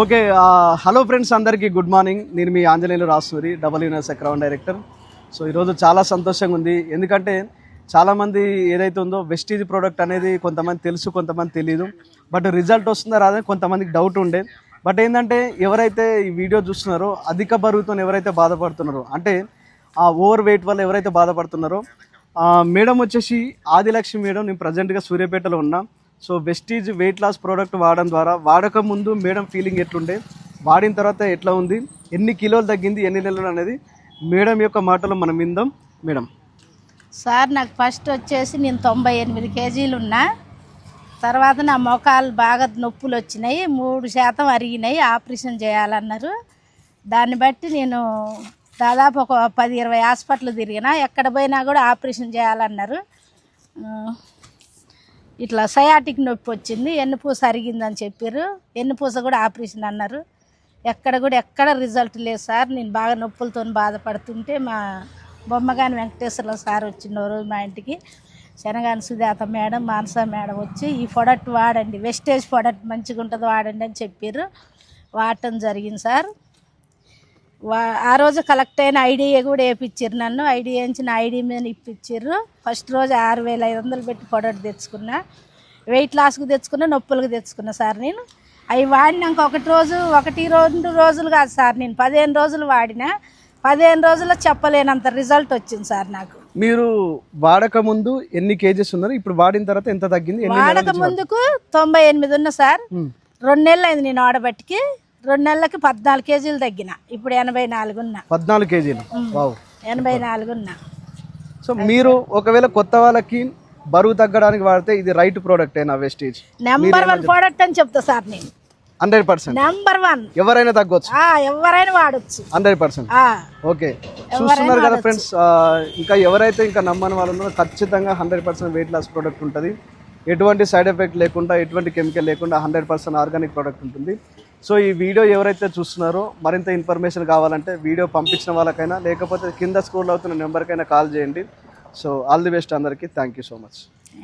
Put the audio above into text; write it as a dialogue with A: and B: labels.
A: Okay, hello friends, అందరికీ good morning. నేను మీ Anjaneyulu Rasuri, WNS account director. So ఈరోజు చాలా సంతోషంగా ఉంది. ఎందుకంటే చాలామంది ఏదైతే ఉందో వెస్టీజ్ ప్రోడక్ట్ అనేది కొంతమంది తెలుసు, కొంతమంది తెలియదు. బట్ రిజల్ట్ వస్తుందా రాదని కొంతమందికి డౌట్ ఉండే. బట్ ఏంటంటే ఎవరైతే ఈ వీడియో చూస్తున్నారో అధిక బరువుతో ఎవరైతే బాధపడుతున్నారో, అంటే ఆ ఓవర్ వెయిట్ వల్ల ఎవరైతే బాధపడుతున్నారో, మేడం వచ్చేసి ఆదిలక్ష్మి మేడం. నేను ప్రజెంట్గా సూర్యాపేటలో ఉన్నా. So Vestige weight loss product వాడడం ద్వారా వాడక ముందు మేడం ఫీలింగ్ ఎట్లుండే, వాడిన తర్వాత ఎట్లా ఉంది, ఎన్ని కిలోలు తగ్గింది, ఎన్ని నెలలు అనేది మేడం యొక్క మాటలో మనం విందాం. మేడం
B: సార్, నాకు ఫస్ట్ వచ్చేసి నేను 98 కేజీలు ఉన్నా. తర్వాత నా మోకాలు బాగా నొప్పులు వచ్చినాయి, 3% అరిగినాయి, ఆపరేషన్ చేయాలన్నారు. దాన్ని బట్టి నేను దాదాపు ఒక 10-20 హాస్పిటల్ తిరిగినా, ఎక్కడ పోయినా కూడా ఆపరేషన్ చేయాలన్నారు. ఇట్లా సయాటిక్ నొప్పి వచ్చింది, ఎన్నుపూస అరిగిందని చెప్పారు. ఎన్నుపూస కూడా ఆపరేషన్ అన్నారు. ఎక్కడ రిజల్ట్ లేదు సార్. నేను బాగా నొప్పులతో బాధపడుతుంటే మా బొమ్మగాని వెంకటేశ్వర సార్ వచ్చిన రోజు మా ఇంటికి, శనగాని సుజాత మేడం, మానస మేడం వచ్చి ఈ ప్రొడక్ట్ వాడండి, వెస్టేజ్ ప్రొడక్ట్ మంచిగా ఉంటుంది వాడండి అని చెప్పారు. వాడటం జరిగింది సార్. ఆ రోజు కలెక్ట్ అయిన ఐడియా కూడా వేయించారు. నన్ను ఐడియా వేయించిన ఐడి మీద ఇప్పించారు. ఫస్ట్ రోజు 6500 పెట్టి ప్రొడక్ట్ తెచ్చుకున్నా. వెయిట్ లాస్కి తెచ్చుకున్నా, నొప్పులకు తెచ్చుకున్నా సార్. నేను అవి వాడినాక 1-2 రోజులు కాదు సార్, నేను 15 రోజులు వాడినా. 15 రోజుల్లో చెప్పలేనంత రిజల్ట్ వచ్చింది సార్ నాకు.
A: మీరు వాడక ముందు ఎన్ని కేజెస్ ఉన్నారు, ఇప్పుడు వాడిన తర్వాత ఎంత తగ్గింది?
B: వాడక ముందుకు 98 ఉన్నా సార్. 2 నెలలు అయింది నేను వాడబట్టికి. 2 నెలలకి 14 కేజీలు తగ్గిన. ఇప్పుడు 84 ఉన్నా.
A: 14 కేజీలు.
B: 84 ఉన్నా.
A: సో మీరు ఒకవేళ కొత్త వాళ్ళకి బరువు తగ్గడానికి వాడితే ఇది రైట్ ప్రోడక్ట్ అయినా వెస్టీజ్
B: నెంబర్ 1 ప్రోడక్ట్ అని చెప్తా సార్ నేను.
A: 100%
B: నెంబర్ 1.
A: ఎవరైనా తగ్గొచ్చు,
B: ఎవరైనా వాడచ్చు
A: 100%. ఓకే, చూస్తున్నారు కదా ఫ్రెండ్స్. ఇంకా ఎవరైతే ఇంకా నమ్మని వాళ్ళు ఉన్నారో ఖచ్చితంగా 100% వెయిట్ లాస్ ప్రోడక్ట్ ఉంటుంది. ఎటువంటి సైడ్ ఎఫెక్ట్ లేకుండా, ఎటువంటి కెమికల్ లేకుండా 100% ఆర్గానిక్ ప్రోడక్ట్ ఉంటుంది. సో ఈ వీడియో ఎవరైతే చూస్తున్నారో మరింత ఇన్ఫర్మేషన్ కావాలంటే వీడియో పంపించిన వాళ్ళకైనా, లేకపోతే కింద స్క్రోల్ అవుతున్న నెంబర్కైనా కాల్ చేయండి. సో ఆల్ ది బెస్ట్ అందరికీ. Thank you so much.